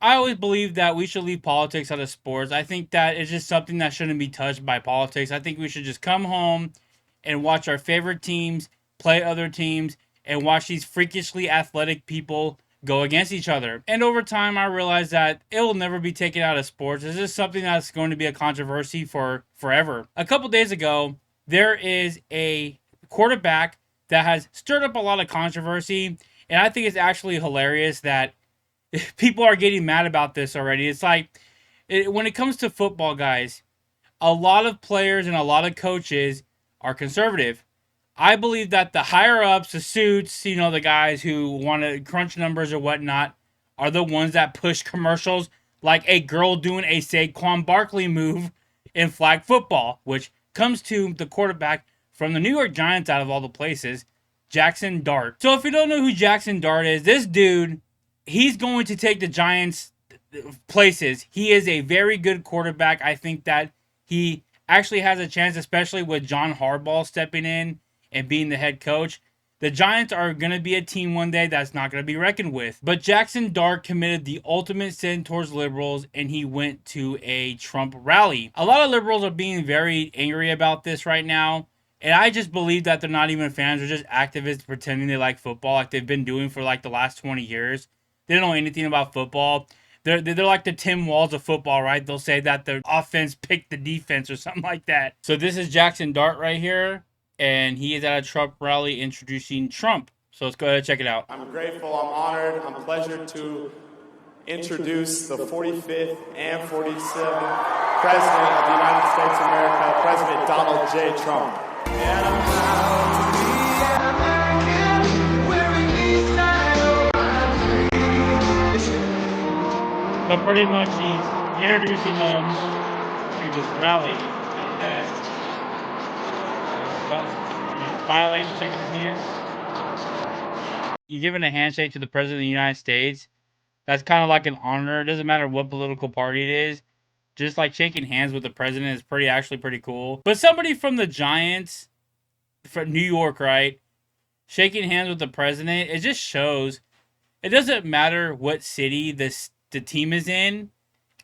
I always believe that we should leave politics out of sports. I think that it's just something that shouldn't be touched by politics. I think we should just come home and watch our favorite teams play other teams and watch these freakishly athletic people go against each other. And over time, I realized that it will never be taken out of sports. It's just something that's going to be a controversy for forever. A couple days ago, there is a quarterback that has stirred up a lot of controversy. And I think it's actually hilarious that people are getting mad about this already. It's like when it comes to football, guys, a lot of players and a lot of coaches are conservative. I believe that the higher ups, the suits, the guys who want to crunch numbers or whatnot, are the ones that push commercials like a girl doing a Saquon Barkley move in flag football, which comes to the quarterback from the New York Giants out of all the places, Jackson Dart. So if you don't know who Jackson Dart is, this dude, he's going to take the Giants places. He is a very good quarterback. I think that he actually has a chance, especially with John Harbaugh stepping in and being the head coach. The Giants are going to be a team one day that's not going to be reckoned with. But Jackson Dart committed the ultimate sin towards liberals, and he went to a Trump rally. A lot of liberals are being very angry about this right now. And I just believe that they're not even fans. They're just activists pretending they like football like they've been doing for like the last 20 years. They don't know anything about football. They're like the Tim Walls of football, right? They'll say that the offense picked the defense or something like that. So this is Jackson Dart right here, and he is at a Trump rally introducing Trump. So let's go ahead and check it out. I'm grateful, I'm honored, I'm pleasured to introduce the 45th and 47th President of the United States of America, President Donald J. Trump. And I'm proud to be an American, wearing these But pretty much he's introducing them to this rally. Finally, shaking his hands. You're giving a handshake to the President of the United States. That's kind of like an honor. It doesn't matter what political party it is. Just like shaking hands with the president is pretty cool. But somebody from the Giants, from New York, right? Shaking hands with the president, it just shows it doesn't matter what city the team is in.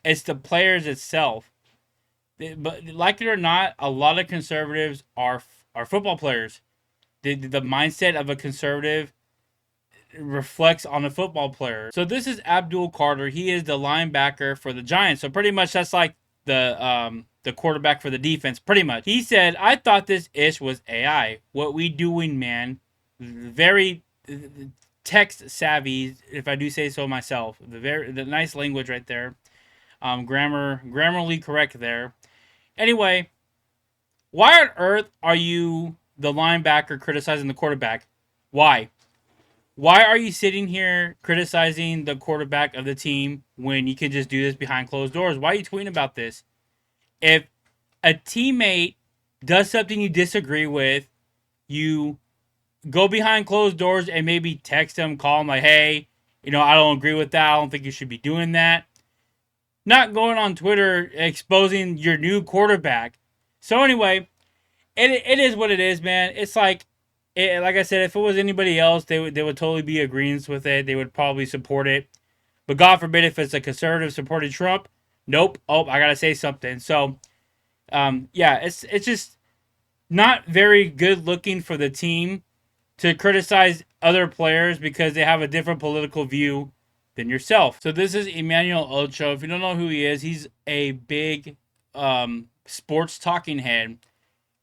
It's the players itself. But like it or not, a lot of conservatives are football players. The mindset of a conservative reflects on a football player. So this is Abdul Carter. He is the linebacker for the Giants. So pretty much that's like the quarterback for the defense. Pretty much. He said, "I thought this ish was AI. What we doing, man? Very text savvy, if I do say so myself. The nice language right there. Grammarly correct there. Anyway, why on earth are you the linebacker criticizing the quarterback? Why? Why are you sitting here criticizing the quarterback of the team when you can just do this behind closed doors? Why are you tweeting about this? If a teammate does something you disagree with, you go behind closed doors and maybe text them, call them like, hey, I don't agree with that. I don't think you should be doing that. Not going on Twitter exposing your new quarterback. So anyway, it is what it is, man. It's like I said, if it was anybody else, they would totally be agreeing with it. They would probably support it. But God forbid if it's a conservative supporting Trump, nope. Oh, I gotta say something. So, yeah, it's just not very good looking for the team to criticize other players because they have a different political view than yourself. So this is Emmanuel Ocho. If you don't know who he is, he's a big sports talking head.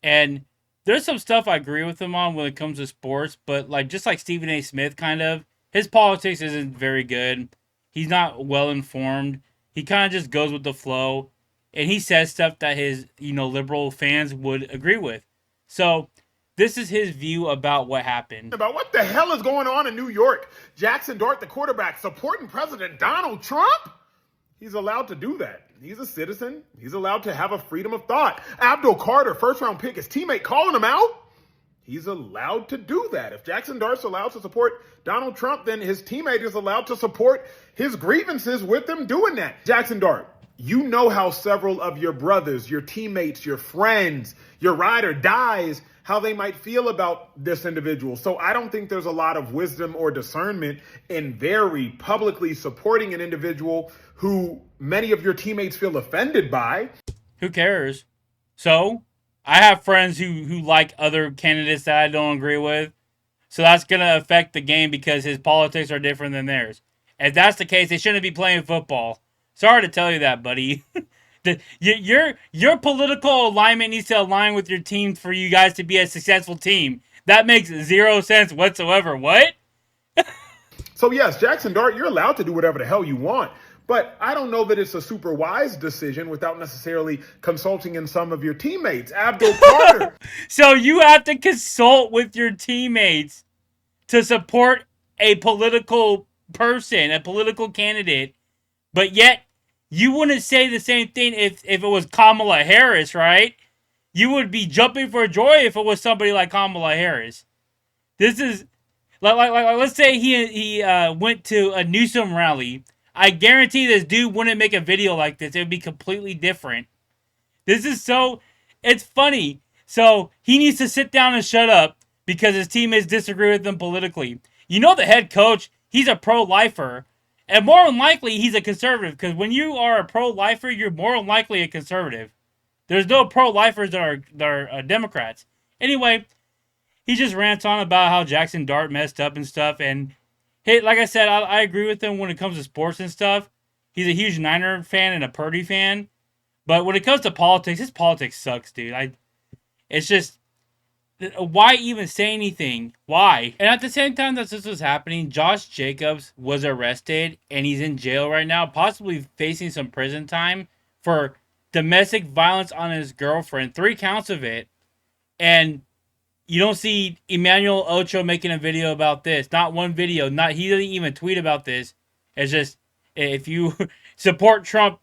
And there's some stuff I agree with him on when it comes to sports, but just like Stephen A. Smith, kind of, his politics isn't very good. He's not well informed. He kind of just goes with the flow, and he says stuff that his liberal fans would agree with. So this is his view about what happened. About what the hell is going on in New York? Jackson Dart, the quarterback, supporting President Donald Trump? He's allowed to do that. He's a citizen. He's allowed to have a freedom of thought. Abdul Carter, first-round pick, his teammate calling him out. He's allowed to do that. If Jackson Dart's allowed to support Donald Trump, then his teammate is allowed to support his grievances with him doing that. Jackson Dart, you know how several of your brothers, your teammates, your friends, your ride or dies how they might feel about this individual. So I don't think there's a lot of wisdom or discernment in very publicly supporting an individual who many of your teammates feel offended by. Who cares? So, I have friends who like other candidates that I don't agree with. So that's going to affect the game because his politics are different than theirs. If that's the case, they shouldn't be playing football. Sorry to tell you that, buddy. Your political alignment needs to align with your team for you guys to be a successful team. That makes zero sense whatsoever. What? So yes, Jackson Dart, you're allowed to do whatever the hell you want. But I don't know that it's a super wise decision without necessarily consulting in some of your teammates. Abdul Carter. So you have to consult with your teammates to support a political person, a political candidate, but yet you wouldn't say the same thing if it was Kamala Harris, right? You would be jumping for joy if it was somebody like Kamala Harris. This is like let's say he went to a Newsom rally. I guarantee this dude wouldn't make a video like this. It would be completely different. This is so... It's funny. So, he needs to sit down and shut up because his teammates disagree with him politically. You know the head coach, he's a pro-lifer. And more than likely, he's a conservative. Because when you are a pro-lifer, you're more than likely a conservative. There's no pro-lifers that are Democrats. Anyway, he just rants on about how Jackson Dart messed up and stuff. And hey, like I said, I agree with him when it comes to sports and stuff. He's a huge Niner fan and a Purdy fan. But when it comes to politics, his politics sucks, dude. It's just, why even say anything? Why? And at the same time that this was happening, Josh Jacobs was arrested and he's in jail right now, possibly facing some prison time for domestic violence on his girlfriend, 3 counts of it. And you don't see Emmanuel Ocho making a video about this. Not one video. He doesn't even tweet about this. It's just, if you support Trump,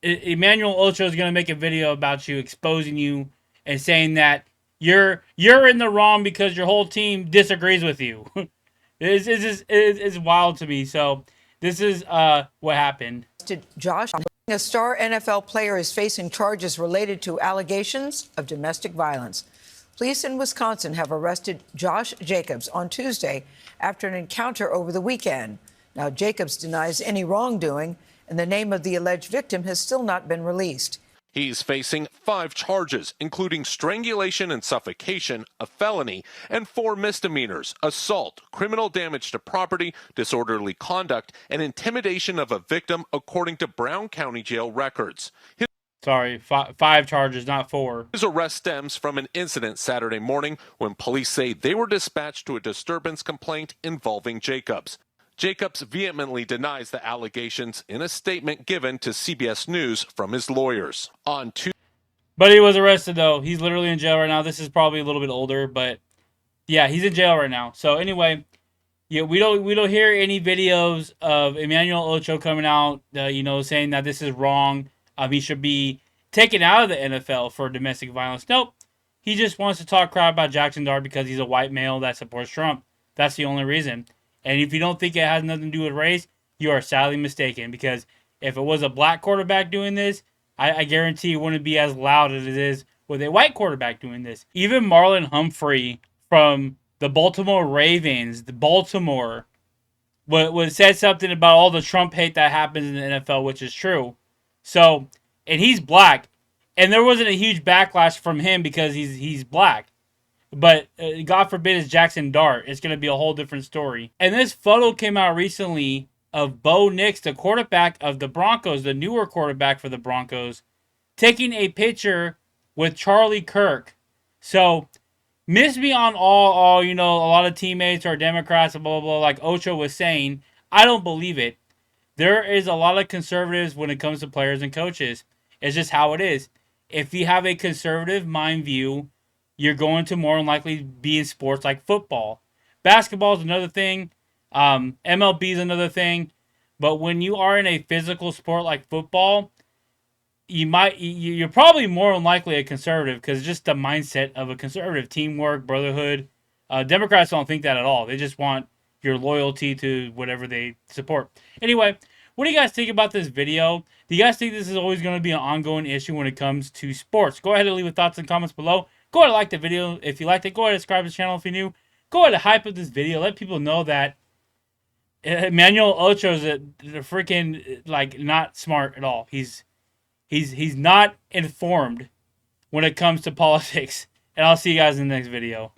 Emmanuel Ocho is going to make a video about you, exposing you, and saying that you're in the wrong because your whole team disagrees with you. It's wild to me. So this is what happened. Josh, a star NFL player is facing charges related to allegations of domestic violence. Police in Wisconsin have arrested Josh Jacobs on Tuesday after an encounter over the weekend. Now, Jacobs denies any wrongdoing, and the name of the alleged victim has still not been released. He's facing 5 charges, including strangulation and suffocation, a felony, and 4 misdemeanors: assault, criminal damage to property, disorderly conduct, and intimidation of a victim, according to Brown County Jail records. Sorry, 5 charges, not 4. His arrest stems from an incident Saturday morning when police say they were dispatched to a disturbance complaint involving Jacobs. Jacobs vehemently denies the allegations in a statement given to CBS News from his lawyers. But he was arrested, though. He's literally in jail right now. This is probably a little bit older, but yeah, he's in jail right now. So anyway, yeah, we don't hear any videos of Emmanuel Ocho coming out, saying that this is wrong. He should be taken out of the NFL for domestic violence. Nope. He just wants to talk crap about Jackson Dart because he's a white male that supports Trump. That's the only reason. And if you don't think it has nothing to do with race, you are sadly mistaken. Because if it was a black quarterback doing this, I guarantee it wouldn't be as loud as it is with a white quarterback doing this. Even Marlon Humphrey from the Baltimore Ravens, would said something about all the Trump hate that happens in the NFL, which is true. So, and he's black, and there wasn't a huge backlash from him because he's black. But God forbid it's Jackson Dart. It's going to be a whole different story. And this photo came out recently of Bo Nix, the quarterback of the Broncos, the newer quarterback for the Broncos, taking a picture with Charlie Kirk. So, miss me on all a lot of teammates are Democrats, blah, blah, blah, like Ocho was saying. I don't believe it. There is a lot of conservatives when it comes to players and coaches. It's just how it is. If you have a conservative mind view, you're going to more than likely be in sports like football. Basketball is another thing. MLB is another thing. But when you are in a physical sport like football, you're probably more than likely a conservative because it's just the mindset of a conservative. Teamwork, brotherhood. Democrats don't think that at all. They just want your loyalty to whatever they support. Anyway, what do you guys think about this video? Do you guys think this is always going to be an ongoing issue when it comes to sports? Go ahead and leave your thoughts and comments below. Go ahead and like the video if you liked it. Go ahead and subscribe to the channel if you're new. Go ahead and hype up this video. Let people know that Emmanuel Ocho is a freaking like not smart at all. He's not informed when it comes to politics. And I'll see you guys in the next video.